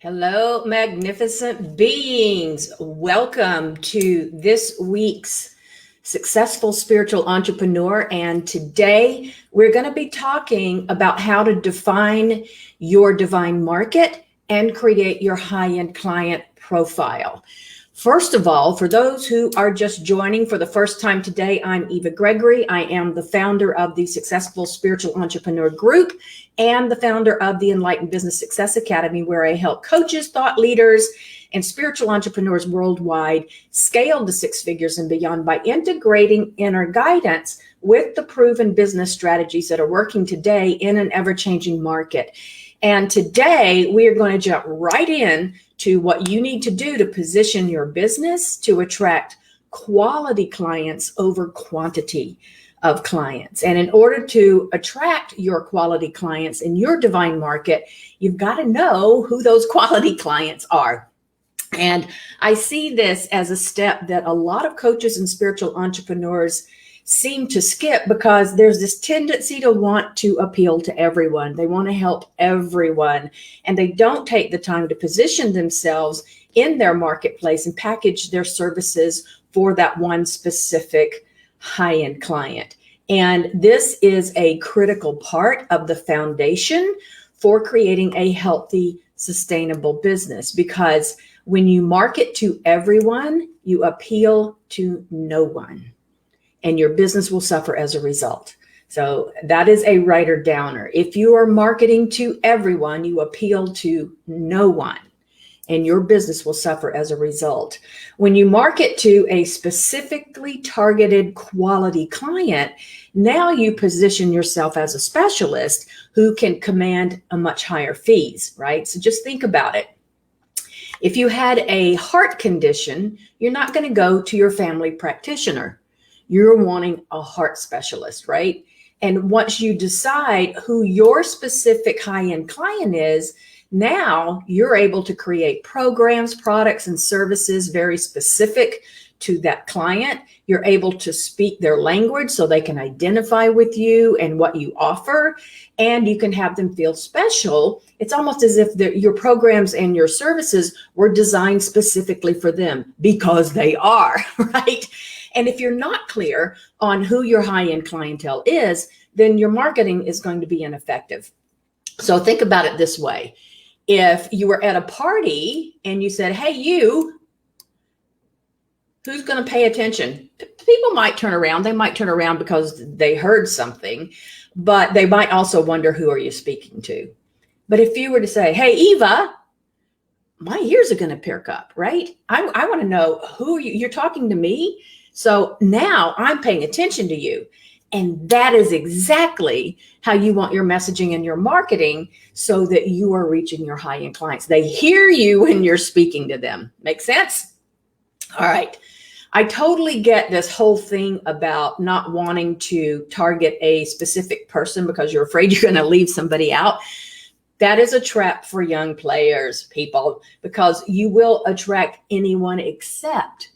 Hello, magnificent beings. Welcome to this week's Successful Spiritual Entrepreneur. And today we're going to be talking about how to define your divine market and create your high-end client profile. First of all, for those who are just joining for the first time today, I'm Eva Gregory. I am the founder of the Successful Spiritual Entrepreneur Group and the founder of the Enlightened Business Success Academy, where I help coaches, thought leaders, and spiritual entrepreneurs worldwide scale to six figures and beyond by integrating inner guidance with the proven business strategies that are working today in an ever-changing market. And today we are going to jump right in to what you need to do to position your business to attract quality clients over quantity of clients. And in order to attract your quality clients in your divine market, you've got to know who those quality clients are. And I see this as a step that a lot of coaches and spiritual entrepreneurs seem to skip because there's this tendency to want to appeal to everyone. They want to help everyone, and they don't take the time to position themselves in their marketplace and package their services for that one specific high-end client. And this is a critical part of the foundation for creating a healthy, sustainable business, because when you market to everyone, you appeal to no one, and your business will suffer as a result. So that is a writer downer. If you are marketing to everyone, you appeal to no one, and your business will suffer as a result. When you market to a specifically targeted quality client, now you position yourself as a specialist who can command a much higher fees, right? So just think about it. If you had a heart condition, you're not going to go to your family practitioner. You're wanting a heart specialist, right? And once you decide who your specific high-end client is, now you're able to create programs, products, and services very specific to that client. You're able to speak their language so they can identify with you and what you offer, and you can have them feel special. It's almost as if your programs and your services were designed specifically for them, because they are, right? And if you're not clear on who your high-end clientele is, then your marketing is going to be ineffective. So think about it this way. If you were at a party and you said, hey, you, who's going to pay attention? People might turn around. They might turn around because they heard something, but they might also wonder, who are you speaking to? But if you were to say, hey, Eva, my ears are going to perk up, right? I want to know who you're talking to me. So now I'm paying attention to you. And that is exactly how you want your messaging and your marketing, so that you are reaching your high-end clients. They hear you when you're speaking to them. Make sense? All right. I totally get this whole thing about not wanting to target a specific person because you're afraid you're going to leave somebody out. That is a trap for young players, people, because you will attract anyone except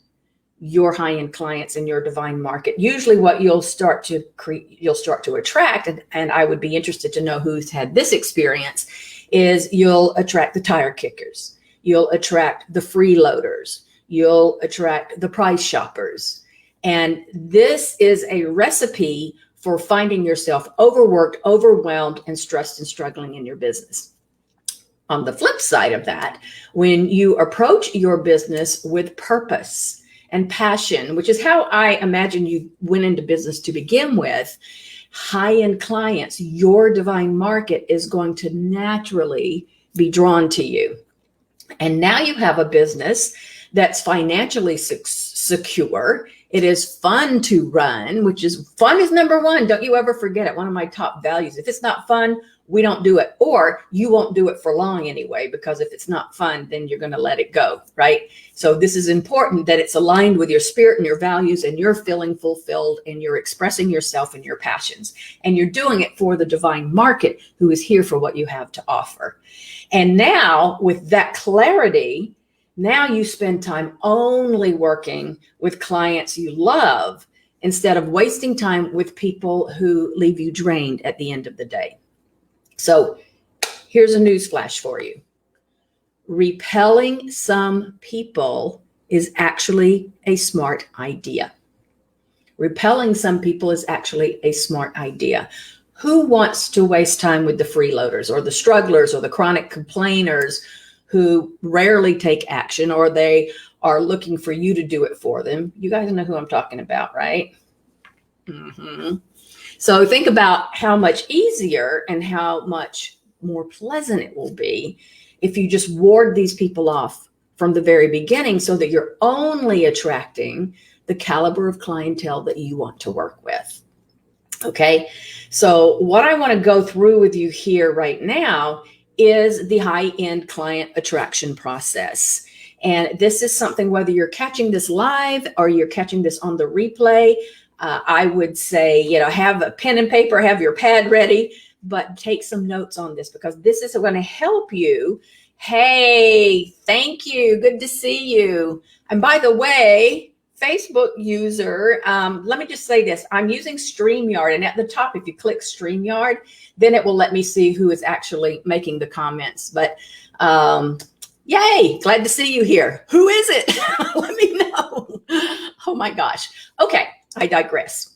your high-end clients in your divine market. Usually what you'll start to attract, and I would be interested to know who's had this experience, is you'll attract the tire kickers. You'll attract the freeloaders. You'll attract the price shoppers. And this is a recipe for finding yourself overworked, overwhelmed, and stressed and struggling in your business. On the flip side of that, when you approach your business with purpose and passion, which is how I imagine you went into business to begin with, high-end clients, your divine market is going to naturally be drawn to you. And now you have a business that's financially secure. It is fun to run, fun is number one. Don't you ever forget it. One of my top values. If it's not fun, we don't do it, or you won't do it for long anyway, because if it's not fun, then you're going to let it go, right? So this is important, that it's aligned with your spirit and your values, and you're feeling fulfilled, and you're expressing yourself and your passions, and you're doing it for the divine market who is here for what you have to offer. And now with that clarity, now you spend time only working with clients you love, instead of wasting time with people who leave you drained at the end of the day. So here's a news flash for you. repelling some people is actually a smart idea. Repelling some people is actually a smart idea. Who wants to waste time with the freeloaders or the strugglers or the chronic complainers who rarely take action, or they are looking for you to do it for them? You guys know who I'm talking about, right? So think about how much easier and how much more pleasant it will be if you just ward these people off from the very beginning, so that you're only attracting the caliber of clientele that you want to work with. Okay, so what I want to go through with you here right now is the high-end client attraction process. And this is something, whether you're catching this live or you're catching this on the replay, I would say, have a pen and paper, have your pad ready, but take some notes on this, because this is going to help you. Hey, thank you. Good to see you. And by the way, Facebook user, let me just say this. I'm using StreamYard, and at the top, if you click StreamYard, then it will let me see who is actually making the comments. But yay, glad to see you here. Who is it? Let me know. Oh my gosh. Okay, I digress.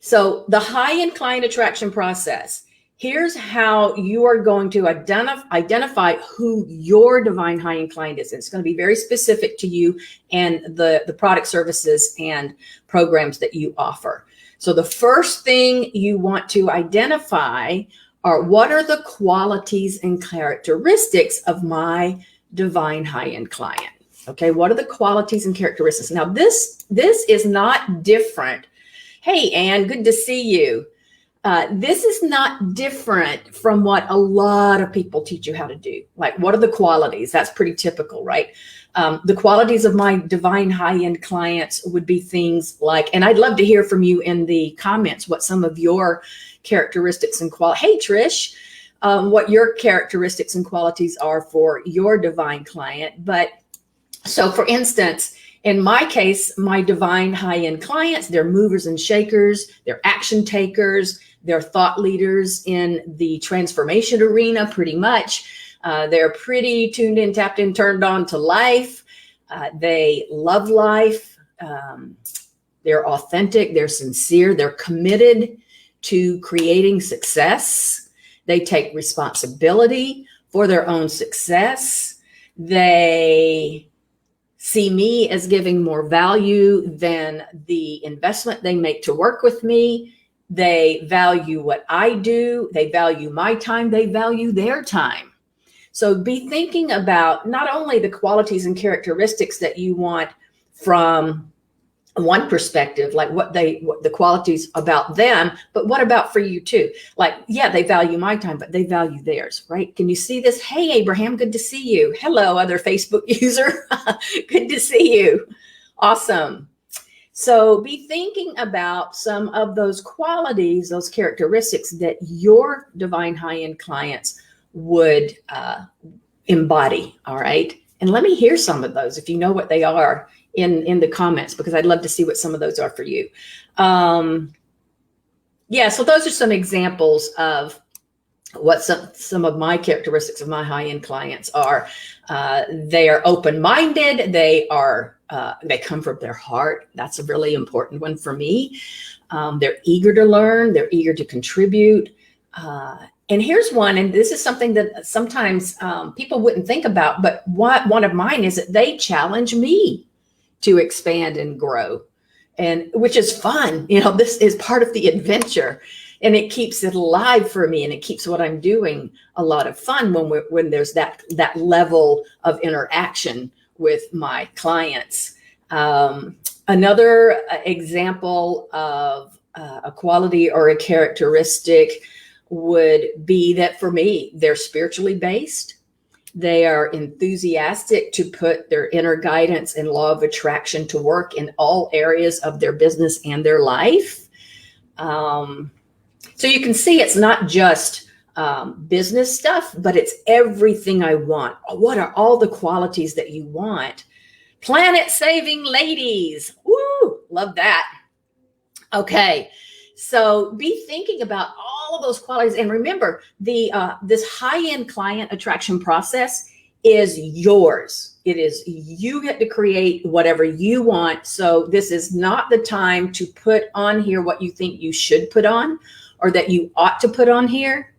So the high-end client attraction process, here's how you are going to identify who your divine high-end client is. It's going to be very specific to you and the product, services, and programs that you offer. So the first thing you want to identify are, what are the qualities and characteristics of my divine high-end client? Okay, what are the qualities and characteristics? Now, this is not different. Hey, Ann, good to see you. This is not different from what a lot of people teach you how to do. Like, what are the qualities? That's pretty typical, right? The qualities of my divine high-end clients would be things like, and I'd love to hear from you in the comments what some of your characteristics and qualities. Hey, Trish, what your characteristics and qualities are for your divine client. But so, for instance, in my case, my divine high-end clients, they're movers and shakers, they're action takers, they're thought leaders in the transformation arena, pretty much. They're pretty tuned in, tapped in, turned on to life. They love life. They're authentic, they're sincere, they're committed to creating success. They take responsibility for their own success. They see me as giving more value than the investment they make to work with me. They value what I do. They value my time. They value their time. So be thinking about not only the qualities and characteristics that you want from one perspective, like what the qualities about them, but what about for you too? Like, yeah, they value my time, but they value theirs, right? Can you see this? Hey, Abraham, good to see you. Hello, other Facebook user. Good to see you. Awesome. So be thinking about some of those qualities, those characteristics that your divine high-end clients would embody. All right. And let me hear some of those if you know what they are in the comments, because I'd love to see what some of those are for you. Yeah, so those are some examples of what some of my characteristics of my high-end clients are. They are open-minded. They come from their heart. That's a really important one for me. They're eager to learn. They're eager to contribute. And here's one, and this is something that sometimes people wouldn't think about, but one of mine is that they challenge me to expand and grow, and which is fun. This is part of the adventure, and it keeps it alive for me, and it keeps what I'm doing a lot of fun when there's that level of interaction with my clients. Another example of a quality or a characteristic would be that for me, they're spiritually based. They are enthusiastic to put their inner guidance and law of attraction to work in all areas of their business and their life. So you can see it's not just business stuff, but it's everything I want. What are all the qualities that you want? Planet saving ladies. Woo, love that. Okay. So be thinking about all of those qualities. And remember, this high-end client attraction process is yours. It is, you get to create whatever you want. So this is not the time to put on here what you think you should put on or that you ought to put on here,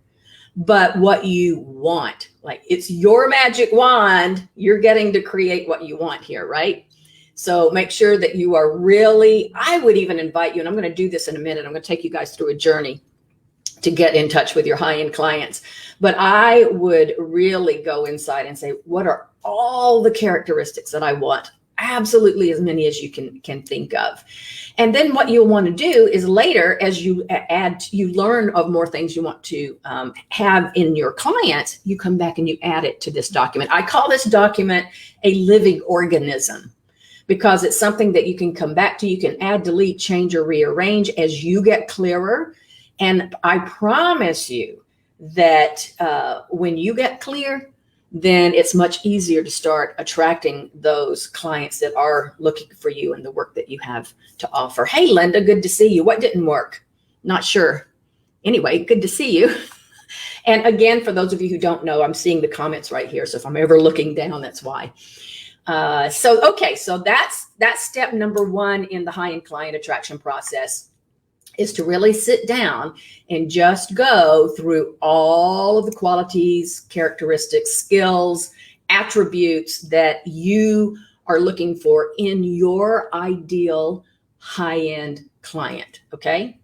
but what you want. Like, it's your magic wand. You're getting to create what you want here, right? So make sure that you are really, I would even invite you, and I'm going to do this in a minute. I'm going to take you guys through a journey to get in touch with your high-end clients. But I would really go inside and say, what are all the characteristics that I want? Absolutely as many as you can think of. And then what you'll want to do is later, as you you learn of more things you want to have in your clients, you come back and you add it to this document. I call this document a living organism, because it's something that you can come back to. You can add, delete, change, or rearrange as you get clearer. And I promise you that when you get clear, then it's much easier to start attracting those clients that are looking for you and the work that you have to offer. Hey, Linda, good to see you. What didn't work? Not sure. Anyway, good to see you. And again, for those of you who don't know, I'm seeing the comments right here. So if I'm ever looking down, that's why. So that's step number one in the high-end client attraction process, is to really sit down and just go through all of the qualities, characteristics, skills, attributes that you are looking for in your ideal high-end client, okay?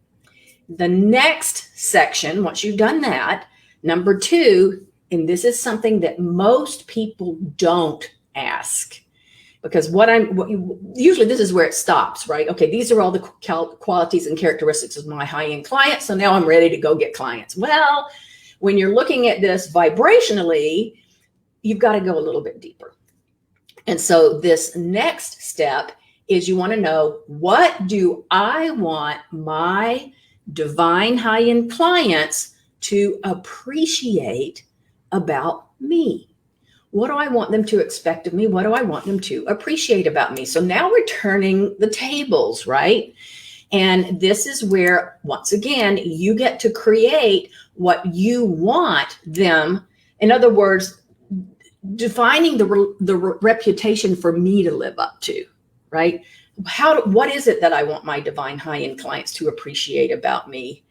The next section, once you've done that, number two, and this is something that most people don't ask, because usually this is where it stops, right? Okay, these are all the qualities and characteristics of my high-end client, so now I'm ready to go get clients. Well, when you're looking at this vibrationally, you've got to go a little bit deeper. And so this next step is, you want to know, what do I want my divine high-end clients to appreciate about me? What do I want them to expect of me? What do I want them to appreciate about me? So now we're turning the tables, right? And this is where, once again, you get to create what you want them. In other words, defining the reputation for me to live up to, right? What is it that I want my divine high-end clients to appreciate about me?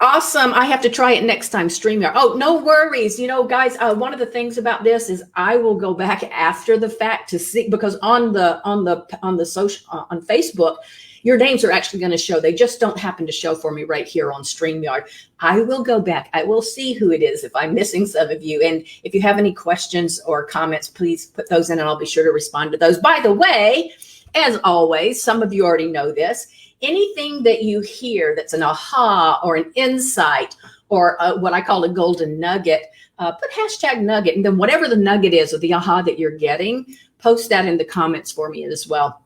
Awesome. I have to try it next time, StreamYard. Oh, no worries. You know, guys, one of the things about this is I will go back after the fact to see, because on the social, on Facebook, your names are actually going to show. They just don't happen to show for me right here on StreamYard. I will go back. I will see who it is if I'm missing some of you. And if you have any questions or comments, please put those in and I'll be sure to respond to those. By the way, as always, some of you already know this. Anything that you hear that's an aha or an insight or what I call a golden nugget, put hashtag nugget. And then whatever the nugget is or the aha that you're getting, post that in the comments for me as well.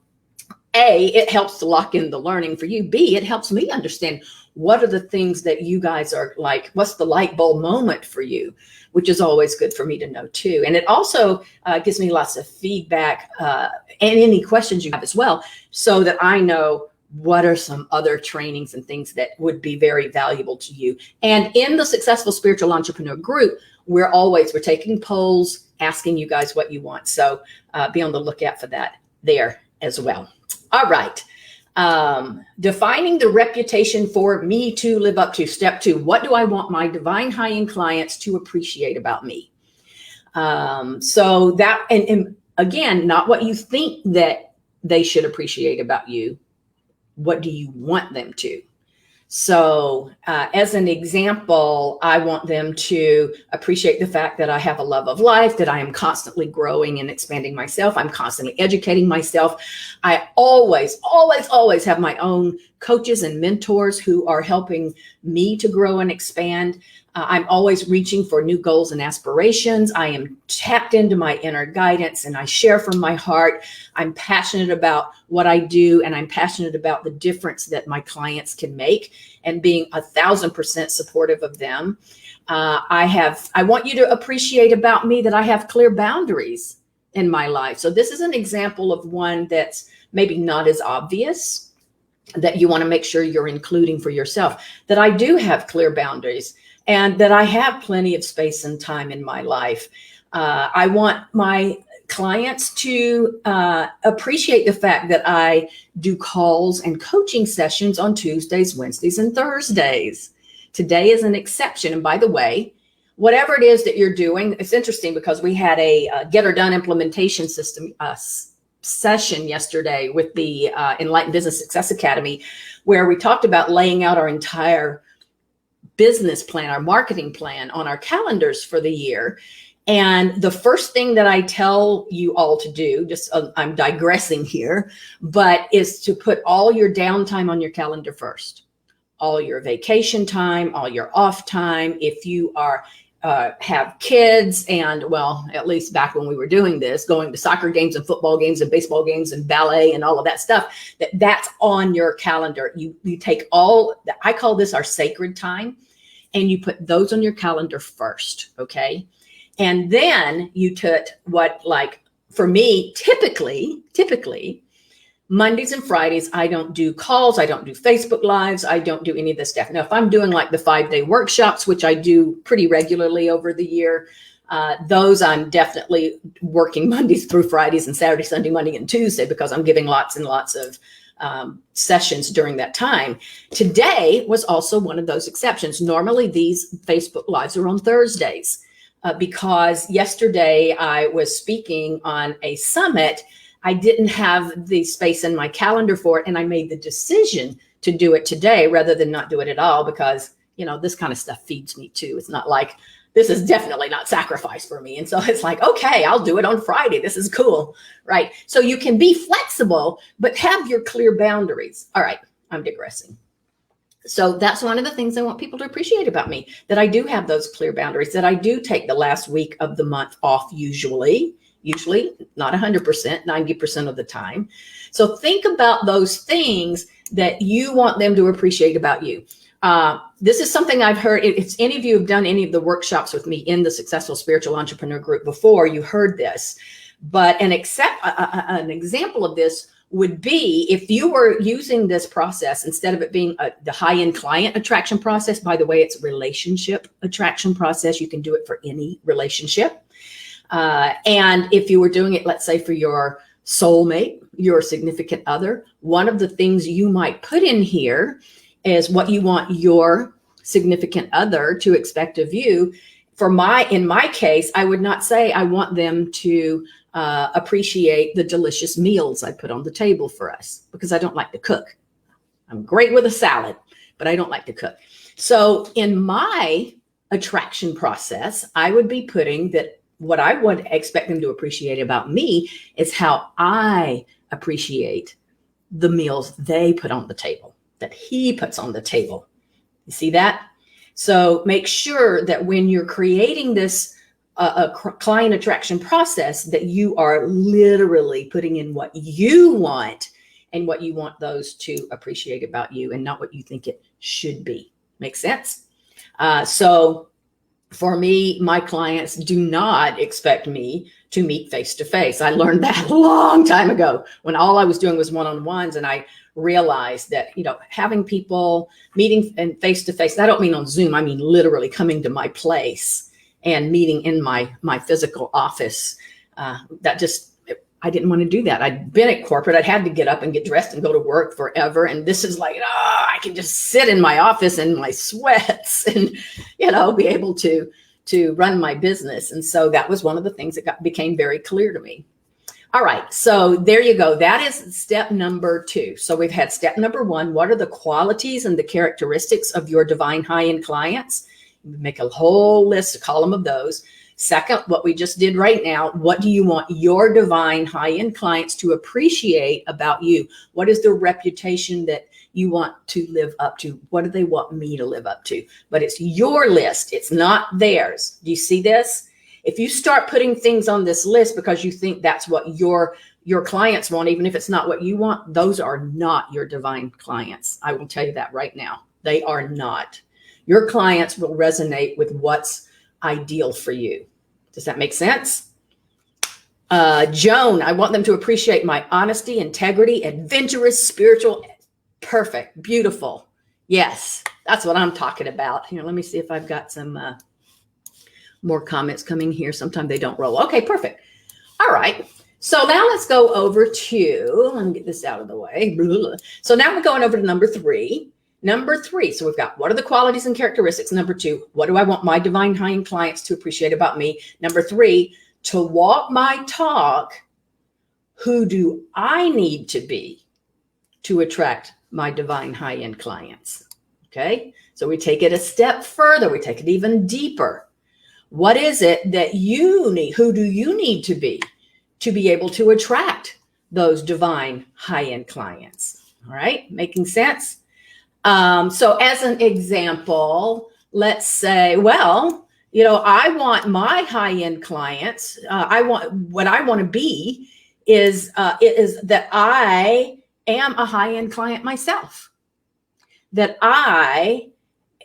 A, it helps to lock in the learning for you. B, it helps me understand what are the things that you guys are like, what's the light bulb moment for you, which is always good for me to know too. And it also gives me lots of feedback and any questions you have as well, so that I know what are some other trainings and things that would be very valuable to you. And in the Successful Spiritual Entrepreneur group, we're taking polls, asking you guys what you want. So be on the lookout for that there as well. All right. Defining the reputation for me to live up to. Step two, what do I want my divine high-end clients to appreciate about me? So that, and again, not what you think that they should appreciate about you. What do you want them to? So as an example, I want them to appreciate the fact that I have a love of life, that I am constantly growing and expanding myself. I'm constantly educating myself. I always have my own coaches and mentors who are helping me to grow and expand. I'm always reaching for new goals and aspirations. I am tapped into my inner guidance and I share from my heart. I'm passionate about what I do, and I'm passionate about the difference that my clients can make and being 1,000% supportive of them. I want you to appreciate about me that I have clear boundaries in my life. So this is an example of one that's maybe not as obvious, that you want to make sure you're including for yourself, that I do have clear boundaries. and that I have plenty of space and time in my life. I want my clients to appreciate the fact that I do calls and coaching sessions on Tuesdays, Wednesdays, and Thursdays. Today is an exception. And by the way, whatever it is that you're doing, it's interesting because we had a Get Her Done implementation system session yesterday with the Enlightened Business Success Academy, where we talked about laying out our entire business plan, our marketing plan on our calendars for the year. And the first thing that I tell you all to do, just I'm digressing here, but is to put all your downtime on your calendar first. All your vacation time, all your off time. If you are have kids, and well, at least back when we were doing this, going to soccer games and football games and baseball games and ballet and all of that stuff, that's on your calendar. You take all, I call this our sacred time, and you put those on your calendar first, okay? And then you took what, like for me, typically, Mondays and Fridays, I don't do calls. I don't do Facebook Lives. I don't do any of this stuff. Now, if I'm doing like the 5-day workshops, which I do pretty regularly over the year, those I'm definitely working Mondays through Fridays and Saturday, Sunday, Monday, and Tuesday, because I'm giving lots and lots of sessions during that time. Today was also one of those exceptions. Normally, these Facebook Lives are on Thursdays. Because yesterday I was speaking on a summit. I didn't have the space in my calendar for it, and I made the decision to do it today rather than not do it at all, because, you know, this kind of stuff feeds me too. It's not like, this is definitely not sacrifice for me. And so it's like, okay, I'll do it on Friday. This is cool, right? So you can be flexible, but have your clear boundaries. All right, I'm digressing. So that's one of the things I want people to appreciate about me, that I do have those clear boundaries, that I do take the last week of the month off usually not 100%, 90% of the time. So think about those things that you want them to appreciate about you. This is something I've heard. If any of you have done any of the workshops with me in the Successful Spiritual Entrepreneur Group before, you heard this. But an example of this would be if you were using this process, instead of it being the high-end client attraction process. By the way, it's a relationship attraction process. You can do it for any relationship. And if you were doing it, let's say for your soulmate, your significant other, one of the things you might put in here is what you want your significant other to expect of you. In my case, I would not say I want them to appreciate the delicious meals I put on the table for us, because I don't like to cook. I'm great with a salad, but I don't like to cook. So in my attraction process, I would be putting that what I would expect them to appreciate about me is how I appreciate the meals they put on the table, that he puts on the table. You see that? So make sure that when you're creating this client attraction process, that you are literally putting in what you want and what you want those to appreciate about you, and not what you think it should be. Make sense? So for me, my clients do not expect me to meet face to face. I learned that a long time ago when all I was doing was one-on-ones, and I realized that, you know, having people meeting and face to face, I don't mean on Zoom, I mean literally coming to my place and meeting in my physical office. I didn't want to do that. I'd been at corporate. I'd had to get up and get dressed and go to work forever. And this is like, I can just sit in my office in my sweats and, you know, be able to run my business. And so that was one of the things that became very clear to me. All right. So there you go. That is step number 2. So we've had step number 1. What are the qualities and the characteristics of your divine high-end clients? Make a whole list, a column of those. Second, what we just did right now, what do you want your divine high-end clients to appreciate about you? What is the reputation that you want to live up to? What do they want me to live up to? But it's your list. It's not theirs. Do you see this? If you start putting things on this list because you think that's what your clients want, even if it's not what you want, those are not your divine clients. I will tell you that right now. They are not. Your clients will resonate with what's ideal for you. Does that make sense? Joan, I want them to appreciate my honesty, integrity, adventurous, spiritual. Perfect. Beautiful. Yes. That's what I'm talking about. Here, let me see if I've got some more comments coming here. Sometimes they don't roll. Okay, perfect. All right. So now let's go over to, let me get this out of the way. So now we're going over to number 3. Number 3. So we've got, what are the qualities and characteristics? Number 2, what do I want my divine high-end clients to appreciate about me? Number 3, to walk my talk, who do I need to be to attract my divine high-end clients? Okay. So we take it a step further. We take it even deeper. What is it that you need? Who do you need to be able to attract those divine high-end clients? All right. Making sense? So as an example, let's say, well, I want my high-end clients. What I want to be is that I am a high-end client myself, that I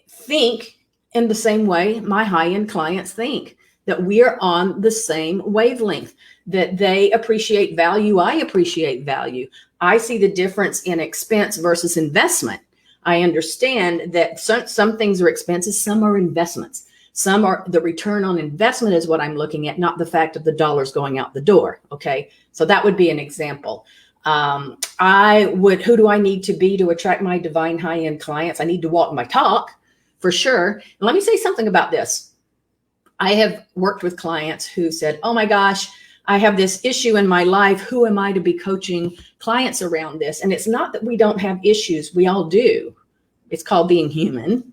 think in the same way my high-end clients think, that we are on the same wavelength, that they appreciate value. I appreciate value. I see the difference in expense versus investment. I understand that some things are expenses, some are investments. Some are the return on investment is what I'm looking at, not the fact of the dollars going out the door. Okay. So that would be an example. Who do I need to be to attract my divine high-end clients? I need to walk my talk for sure. And let me say something about this. I have worked with clients who said, oh my gosh, I have this issue in my life. Who am I to be coaching clients around this? And it's not that we don't have issues. We all do. It's called being human.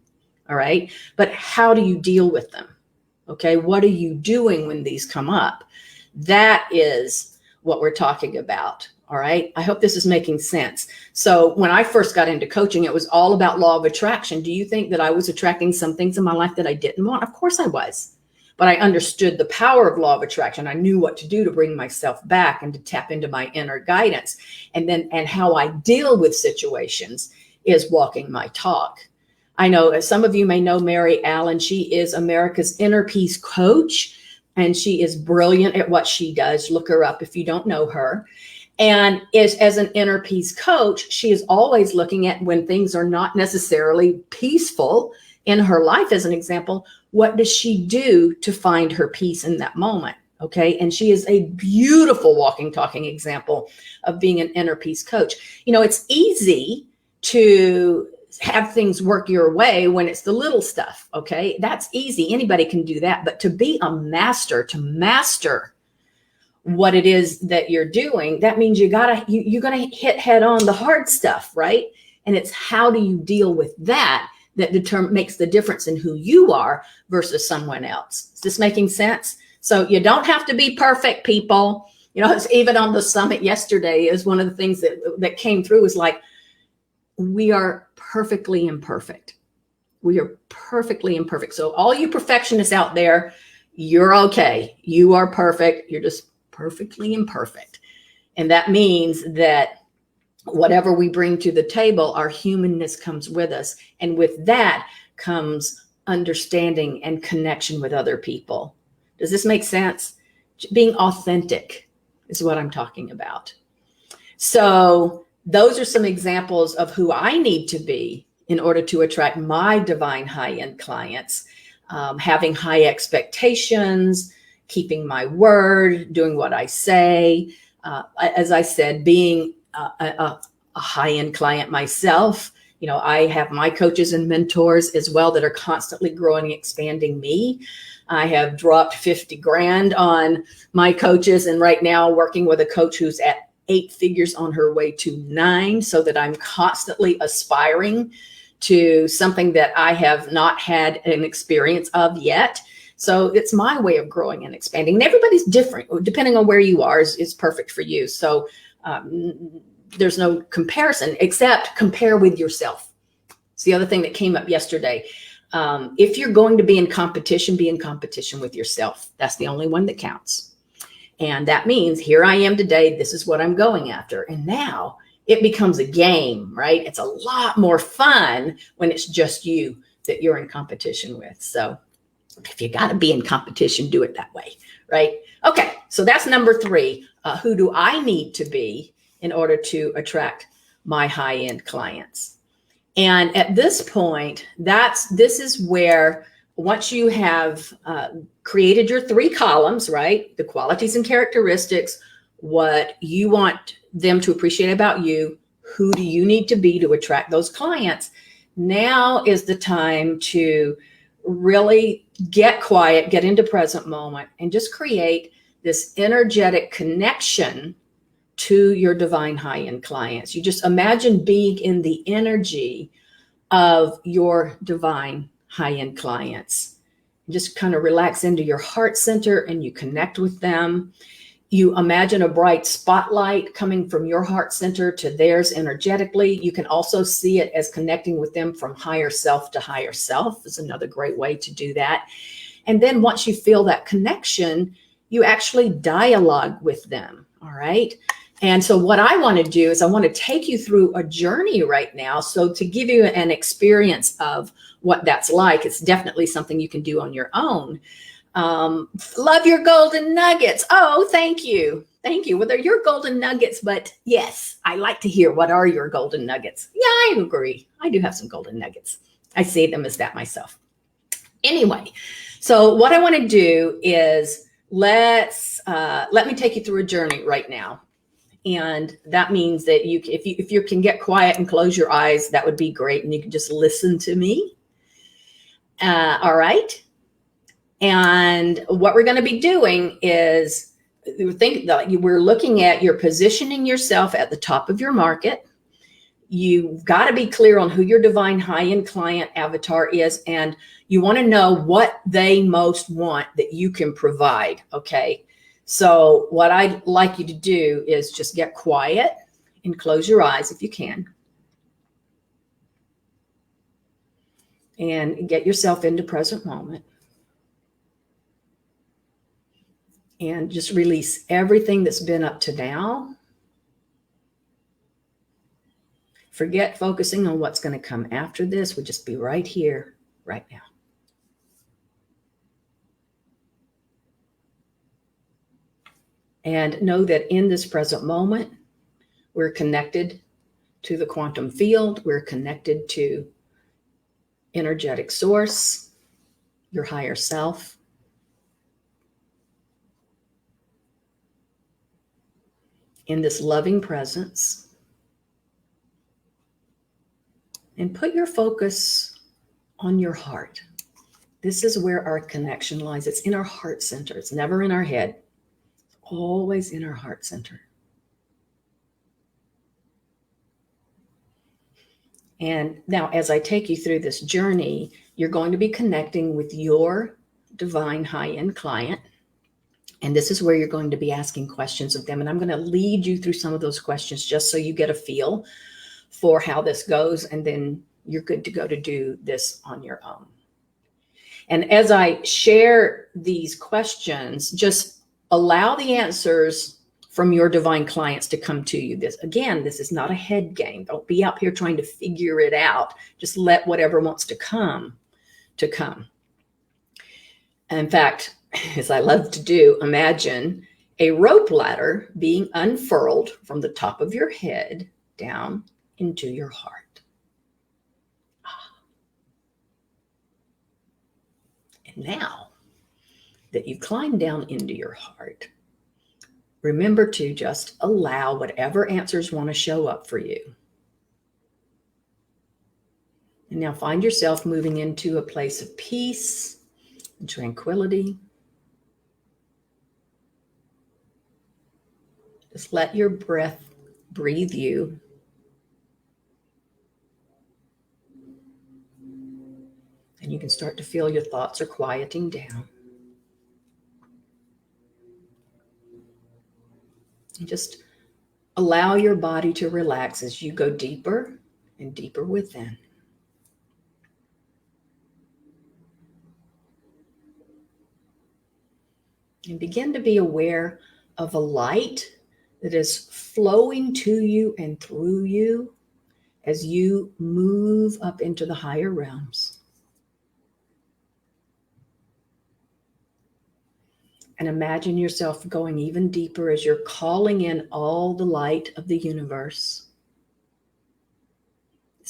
All right. But how do you deal with them? Okay. What are you doing when these come up? That is what we're talking about. All right. I hope this is making sense. So when I first got into coaching, it was all about law of attraction. Do you think that I was attracting some things in my life that I didn't want? Of course I was. But I understood the power of law of attraction. I knew what to do to bring myself back and to tap into my inner guidance. And how I deal with situations is walking my talk. I know some of you may know Mary Allen. She is America's inner peace coach, and she is brilliant at what she does. Look her up if you don't know her. And as an inner peace coach, she is always looking at when things are not necessarily peaceful in her life. As an example, what does she do to find her peace in that moment? Okay. And she is a beautiful walking, talking example of being an inner peace coach. It's easy to have things work your way when it's the little stuff. Okay. That's easy. Anybody can do that. But to be a master, to master what it is that you're doing, that means you're going to hit head on the hard stuff, right? And it's how do you deal with that makes the difference in who you are versus someone else. Is this making sense? So you don't have to be perfect, people. It's even on the summit yesterday is one of the things that came through is like, we are perfectly imperfect. We are perfectly imperfect. So all you perfectionists out there, you're okay. You are perfect. You're just perfectly imperfect. And that means that whatever we bring to the table, our humanness comes with us. And with that comes understanding and connection with other people. Does this make sense? Being authentic is what I'm talking about. So those are some examples of who I need to be in order to attract my divine high-end clients. Having high expectations, keeping my word, doing what I say. As I said, being a high-end client myself. I have my coaches and mentors as well that are constantly growing and expanding me. I have dropped 50 grand on my coaches, and right now working with a coach who's at 8 figures on her way to 9, so that I'm constantly aspiring to something that I have not had an experience of yet. So it's my way of growing and expanding. And everybody's different. Depending on where you are is perfect for you. So there's no comparison except compare with yourself. It's the other thing that came up yesterday. If you're going to be in competition with yourself. That's the only one that counts. And that means here I am today. This is what I'm going after. And now it becomes a game, right? It's a lot more fun when it's just you that you're in competition with. So if you got to be in competition, do it that way, right? Okay, so that's number 3. Who do I need to be in order to attract my high-end clients? And at this point, this is where once you have created your 3 columns, right? The qualities and characteristics, what you want them to appreciate about you, who do you need to be to attract those clients? Now is the time to really get quiet, get into present moment, and just create this energetic connection to your divine high-end clients. You just imagine being in the energy of your divine high-end clients. You just kind of relax into your heart center and you connect with them. You imagine a bright spotlight coming from your heart center to theirs energetically. You can also see it as connecting with them from higher self to higher self is another great way to do that. And then once you feel that connection, you actually dialogue with them, all right? And so what I want to do is I want to take you through a journey right now. So to give you an experience of what that's like, it's definitely something you can do on your own. Love your golden nuggets. Oh, thank you. Thank you. Well, they're your golden nuggets, but yes, I like to hear what are your golden nuggets. Yeah, I agree. I do have some golden nuggets. I see them as that myself. Anyway, so what I want to do is let me take you through a journey right now. And that means that if you can get quiet and close your eyes, that would be great. And you can just listen to me. All right. And what we're going to be doing is we're looking at you're positioning yourself at the top of your market. You've got to be clear on who your divine high-end client avatar is, and you want to know what they most want that you can provide. Okay. So what I'd like you to do is just get quiet and close your eyes if you can. And get yourself into present moment. And just release everything that's been up to now. Forget focusing on what's going to come after this. We'll just be right here, right now. And know that in this present moment, we're connected to the quantum field. We're connected to energetic source, your higher self. In this loving presence. And put your focus on your heart. This is where our connection lies. It's in our heart center. It's never in our head. It's always in our heart center. And now, as I take you through this journey, you're going to be connecting with your divine high-end client. And this is where you're going to be asking questions of them. And I'm going to lead you through some of those questions just so you get a feel for how this goes. And then you're good to go to do this on your own. And as I share these questions, just allow the answers from your divine clients to come to you. This is not a head game. Don't be out here trying to figure it out. Just let whatever wants to come. In fact, as I love to do, imagine a rope ladder being unfurled from the top of your head down into your heart. And now that you've climbed down into your heart, remember to just allow whatever answers want to show up for you. And now find yourself moving into a place of peace and tranquility. Just let your breath breathe you. And you can start to feel your thoughts are quieting down. And just allow your body to relax as you go deeper and deeper within. And begin to be aware of a light that is flowing to you and through you as you move up into the higher realms. And imagine yourself going even deeper as you're calling in all the light of the universe.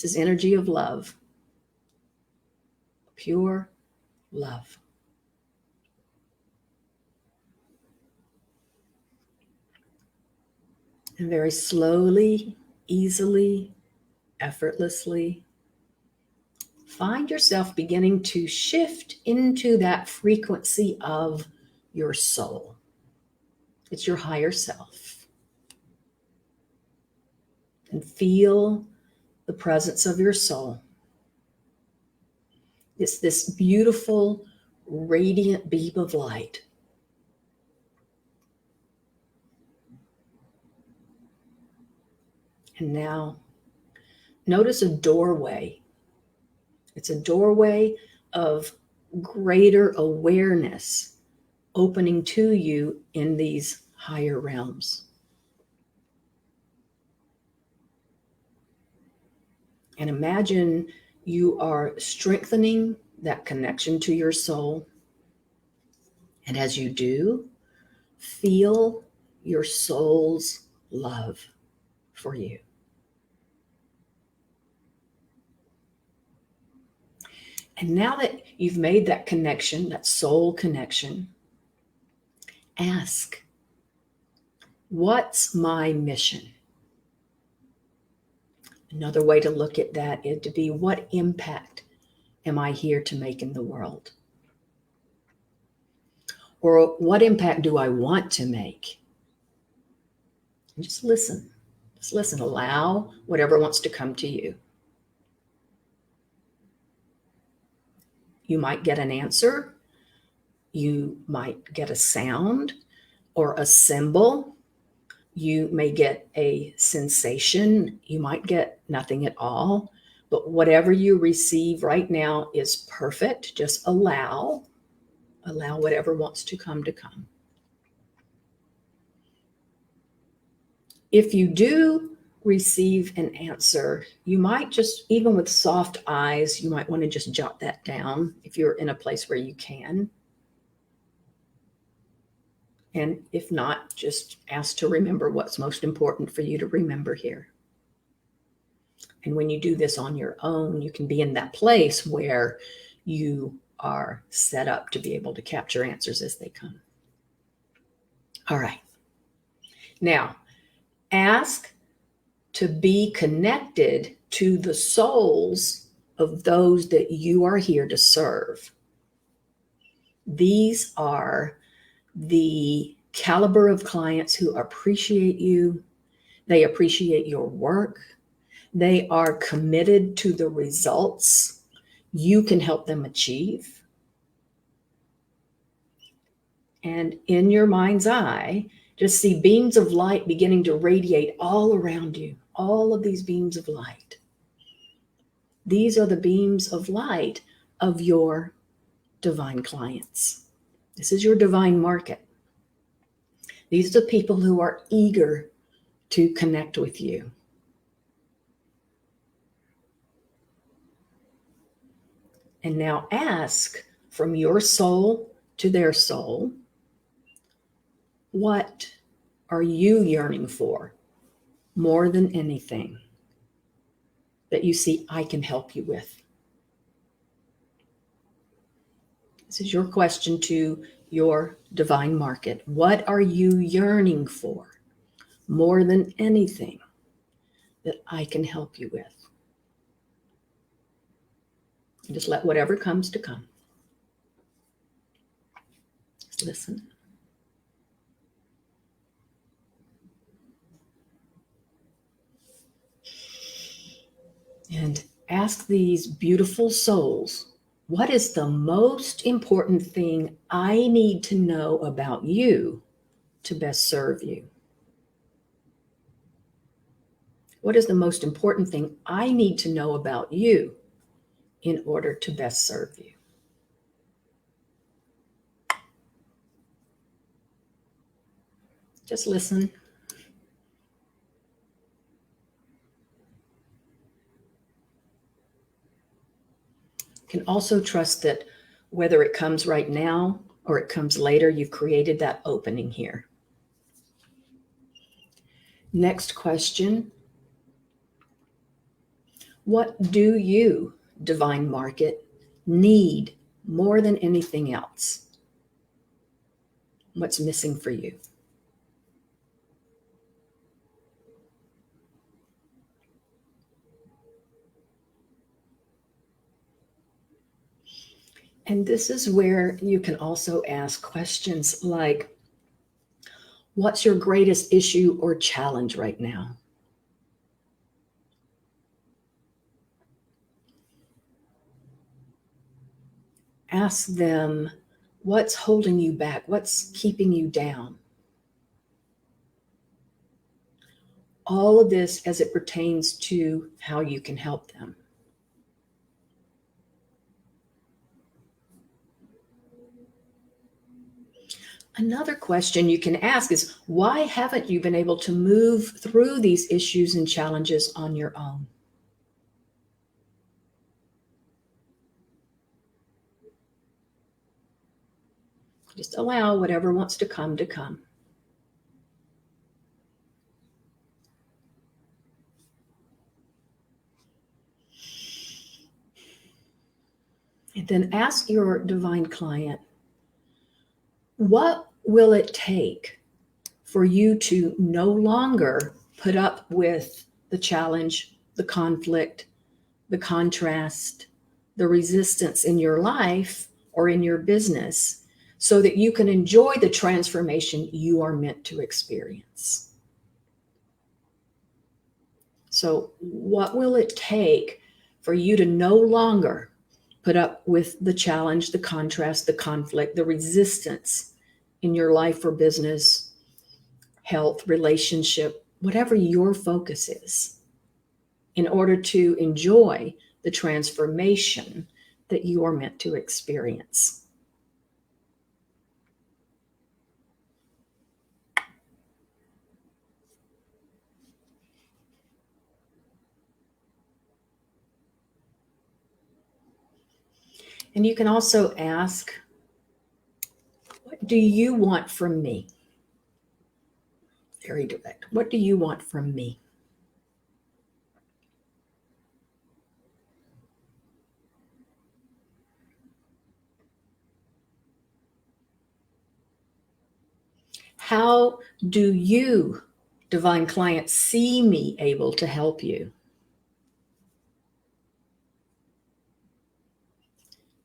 This is energy of love, pure love. And very slowly, easily, effortlessly, find yourself beginning to shift into that frequency of your soul. It's your higher self. And feel the presence of your soul. It's this beautiful, radiant beam of light. And now, notice a doorway. It's a doorway of greater awareness opening to you in these higher realms. And imagine you are strengthening that connection to your soul. And as you do, feel your soul's love for you. And now that you've made that connection, that soul connection, ask, what's my mission? Another way to look at that is to be, what impact am I here to make in the world? Or what impact do I want to make? And just listen. Just listen. Allow whatever wants to come to you. You might get an answer. You might get a sound or a symbol. You may get a sensation. You might get nothing at all. But whatever you receive right now is perfect. Just allow whatever wants to come to come. If you do receive an answer, you might just, even with soft eyes, you might want to just jot that down if you're in a place where you can. And if not, just ask to remember what's most important for you to remember here. And when you do this on your own, you can be in that place where you are set up to be able to capture answers as they come. All right. Now, ask to be connected to the souls of those that you are here to serve. These are the caliber of clients who appreciate you. They appreciate your work. They are committed to the results you can help them achieve. And in your mind's eye, just see beams of light beginning to radiate all around you, all of these beams of light. These are the beams of light of your divine clients. This is your divine market. These are the people who are eager to connect with you. And now ask from your soul to their soul, what are you yearning for more than anything that you see I can help you with? This is your question to your divine market. What are you yearning for more than anything that I can help you with? And just let whatever comes to come. Just listen. And ask these beautiful souls, what is the most important thing I need to know about you to best serve you? What is the most important thing I need to know about you in order to best serve you? Just listen. You can also trust that whether it comes right now or it comes later, you've created that opening here. Next question. What do you, divine market, need more than anything else? What's missing for you? And this is where you can also ask questions like, what's your greatest issue or challenge right now? Ask them, what's holding you back? What's keeping you down? All of this as it pertains to how you can help them. Another question you can ask is, why haven't you been able to move through these issues and challenges on your own? Just allow whatever wants to come to come. And then ask your divine client, what will it take for you to no longer put up with the challenge, the conflict, the contrast, the resistance in your life or in your business, so that you can enjoy the transformation you are meant to experience? So, what will it take for you to no longer put up with the challenge, the contrast, the conflict, the resistance in your life or business, health, relationship, whatever your focus is, in order to enjoy the transformation that you are meant to experience? And you can also ask, what do you want from me? Very direct. What do you want from me? How do you, divine client, see me able to help you?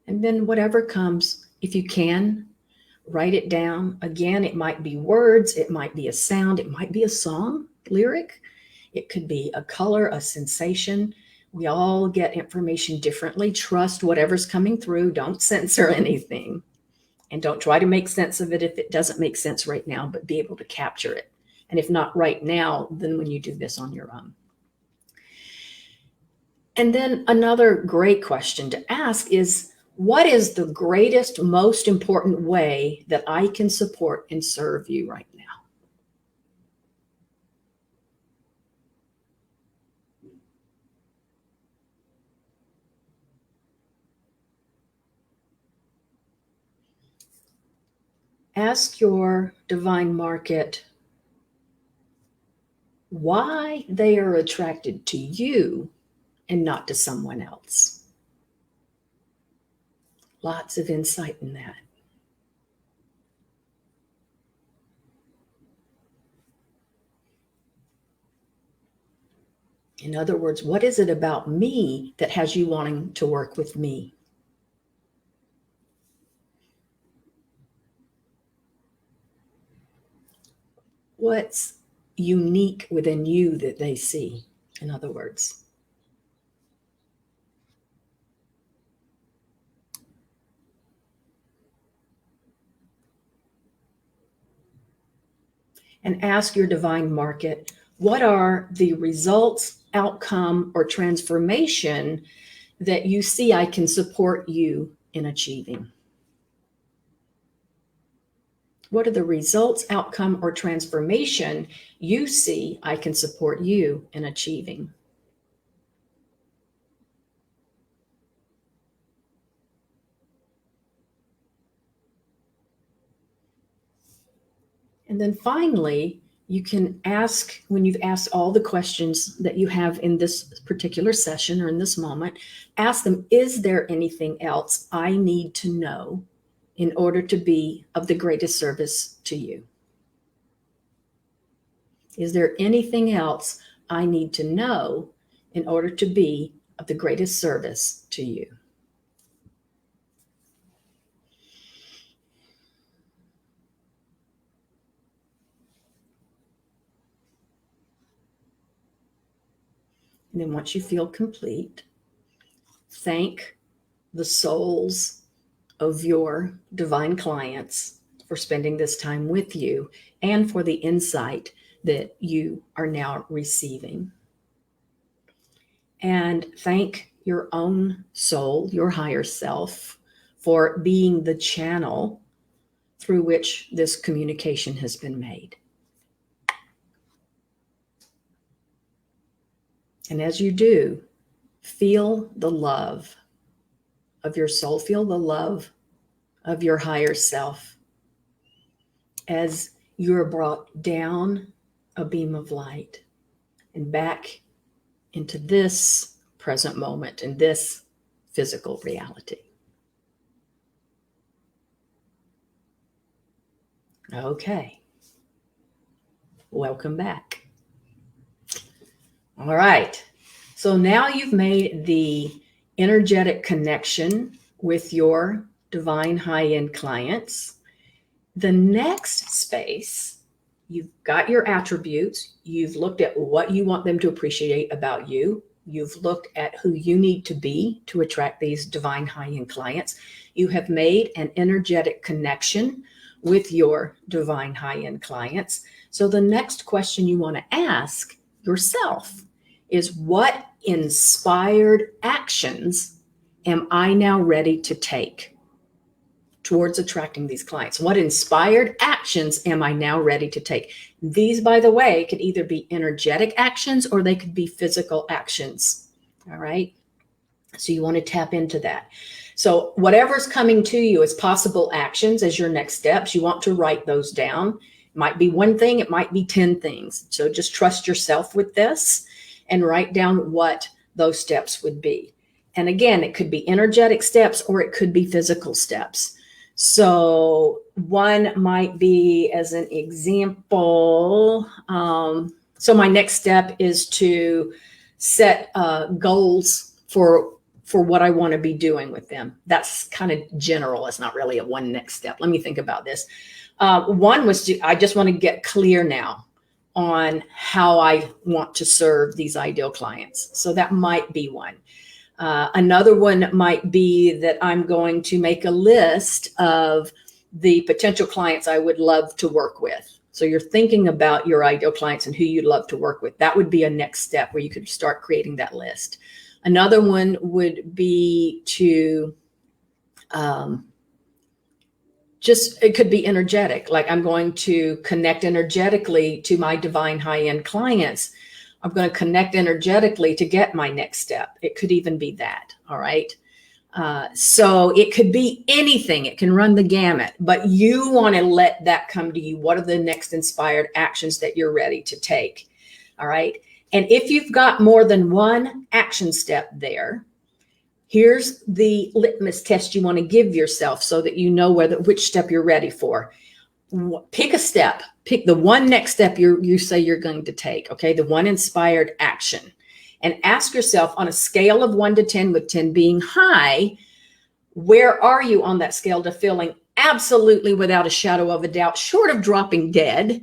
And then whatever comes, if you can, write it down. Again, it might be words, it might be a sound, it might be a song, lyric, it could be a color, a sensation. We all get information differently. Trust whatever's coming through. Don't censor anything. And don't try to make sense of it if it doesn't make sense right now, but be able to capture it. And if not right now, then when you do this on your own. And then another great question to ask is, what is the greatest, most important way that I can support and serve you right now? Ask your divine market why they are attracted to you and not to someone else. Lots of insight in that. In other words, what is it about me that has you wanting to work with me? What's unique within you that they see, in other words? And ask your divine market, what are the results, outcome, or transformation that you see I can support you in achieving? What are the results, outcome, or transformation you see I can support you in achieving? And then finally, you can ask, when you've asked all the questions that you have in this particular session or in this moment, ask them, is there anything else I need to know in order to be of the greatest service to you? Is there anything else I need to know in order to be of the greatest service to you? And then once you feel complete, thank the souls of your divine clients for spending this time with you and for the insight that you are now receiving. And thank your own soul, your higher self, for being the channel through which this communication has been made. And as you do, feel the love of your soul, feel the love of your higher self as you're brought down a beam of light and back into this present moment and this physical reality. Okay. Welcome back. All right. So now you've made the energetic connection with your divine high-end clients. The next space, you've got your attributes. You've looked at what you want them to appreciate about you. You've looked at who you need to be to attract these divine high-end clients. You have made an energetic connection with your divine high-end clients. So the next question you want to ask yourself is, what inspired actions am I now ready to take towards attracting these clients? What inspired actions am I now ready to take? These, by the way, could either be energetic actions or they could be physical actions. All right. So you want to tap into that. So whatever's coming to you as possible actions as your next steps, you want to write those down. It might be one thing, it might be 10 things. So just trust yourself with this and write down what those steps would be. And again, it could be energetic steps or it could be physical steps. So one might be, as an example, so my next step is to set goals for what I want to be doing with them. That's kind of general. It's not really a one next step. Let me think about this. One was I just want to get clear now on how I want to serve these ideal clients. So that might be one. Another one might be that I'm going to make a list of the potential clients I would love to work with. So you're thinking about your ideal clients and who you'd love to work with. That would be a next step where you could start creating that list. Another one would be to it could be energetic. Like, I'm going to connect energetically to my divine high-end clients. I'm going to connect energetically to get my next step. It could even be that. All right. So it could be anything. It can run the gamut, but you want to let that come to you. What are the next inspired actions that you're ready to take? All right. And if you've got more than one action step there, here's the litmus test you want to give yourself so that you know which step you're ready for. Pick a step. Pick the one next step you say you're going to take, okay? The one inspired action. And ask yourself, on a scale of 1 to 10, with 10 being high, where are you on that scale to feeling absolutely without a shadow of a doubt, short of dropping dead,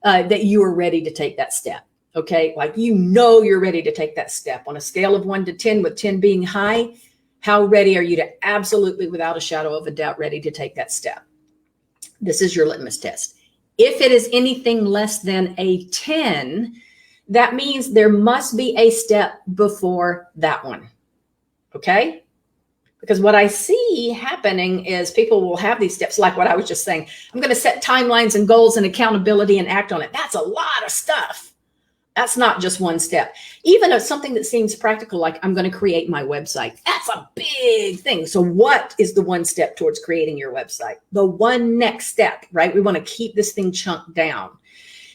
that you are ready to take that step, okay? Like, you're ready to take that step. On a scale of 1 to 10, with 10 being high, how ready are you to absolutely, without a shadow of a doubt, ready to take that step? This is your litmus test. If it is anything less than a 10, that means there must be a step before that one. Okay? Because what I see happening is people will have these steps, like what I was just saying. I'm going to set timelines and goals and accountability and act on it. That's a lot of stuff. That's not just one step. Even if something that seems practical, like I'm going to create my website, that's a big thing. So what is the one step towards creating your website? The one next step, right? We want to keep this thing chunked down.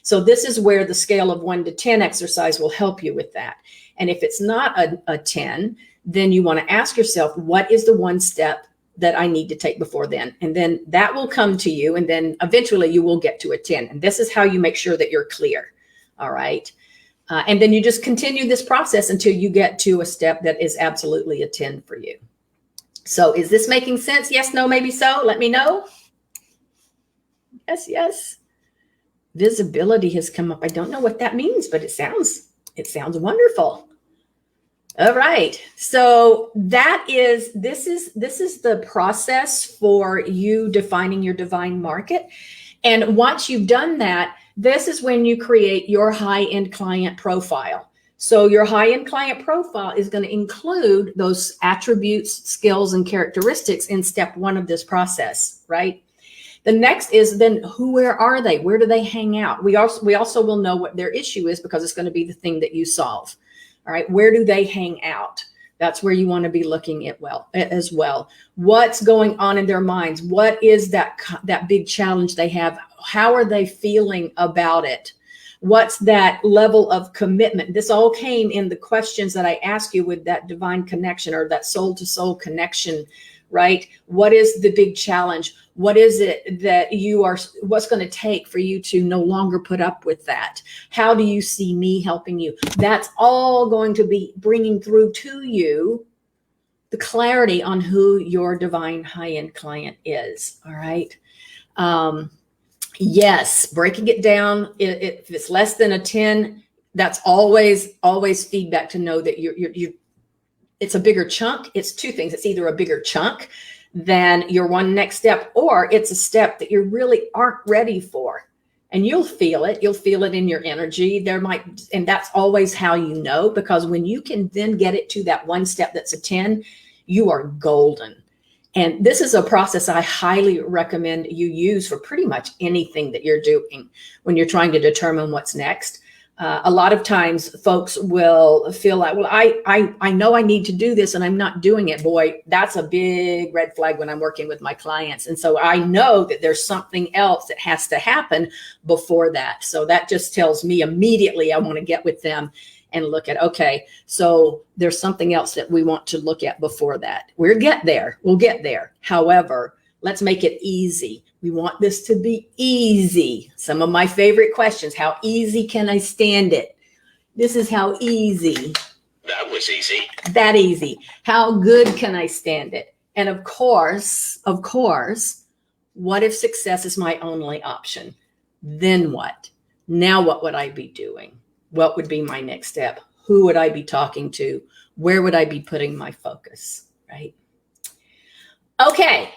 So this is where the scale of 1 to 10 exercise will help you with that. And if it's not a 10, then you want to ask yourself, what is the one step that I need to take before then? And then that will come to you. And then eventually you will get to a 10. And this is how you make sure that you're clear. All right. And then you just continue this process until you get to a step that is absolutely a 10 for you. So is this making sense? Yes, no, maybe so. Let me know. Yes, yes. Visibility has come up. I don't know what that means, but it sounds wonderful. All right. So this is the process for you defining your divine market. And once you've done that, this is when you create your high-end client profile. So your high-end client profile is going to include those attributes, skills, and characteristics in step 1 of this process, right? The next is then where are they? Where do they hang out? We also will know what their issue is because it's going to be the thing that you solve. All right. Where do they hang out? That's where you want to be looking at as well. What's going on in their minds? What is that big challenge they have? How are they feeling about it? What's that level of commitment? This all came in the questions that I asked you with that divine connection or that soul to soul connection, right? What is the big challenge? What is it that what's going to take for you to no longer put up with that? How do you see me helping you? That's all going to be bringing through to you the clarity on who your divine high-end client is. All right. Yes. Breaking it down. If it's less than a 10, that's always feedback to know that it's a bigger chunk. It's two things. It's either a bigger chunk than your one next step, or it's a step that you really aren't ready for. And you'll feel it. You'll feel it in your energy. And that's always how you know, because when you can then get it to that one step that's a 10, you are golden. And this is a process I highly recommend you use for pretty much anything that you're doing when you're trying to determine what's next. A lot of times folks will feel like, well, I know I need to do this and I'm not doing it. Boy, that's a big red flag when I'm working with my clients. And so I know that there's something else that has to happen before that. So that just tells me immediately I want to get with them and look at, okay, so there's something else that we want to look at before that. We'll get there. However, let's make it easy. We want this to be easy. Some of my favorite questions. How easy can I stand it? This is how easy. That was easy. That easy. How good can I stand it? And of course, what if success is my only option? Then what? Now what would I be doing? What would be my next step? Who would I be talking to? Where would I be putting my focus? Right? Okay.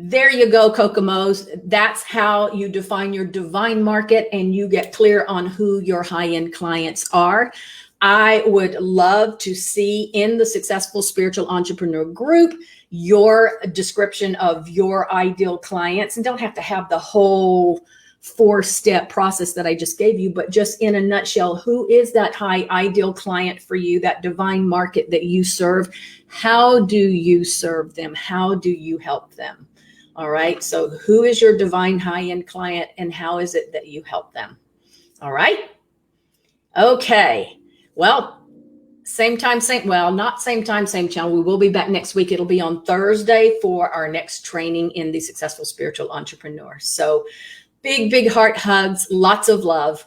There you go, Kokomos. That's how you define your divine market and you get clear on who your high-end clients are. I would love to see in the Successful Spiritual Entrepreneur group your description of your ideal clients, and don't have to have the whole 4-step process that I just gave you, but just in a nutshell, who is that high ideal client for you, that divine market that you serve? How do you serve them? How do you help them? All right. So who is your divine high-end client and how is it that you help them? All right. Okay. Well, not same time, same channel. We will be back next week. It'll be on Thursday for our next training in the Successful Spiritual Entrepreneur. So big, big heart hugs, lots of love.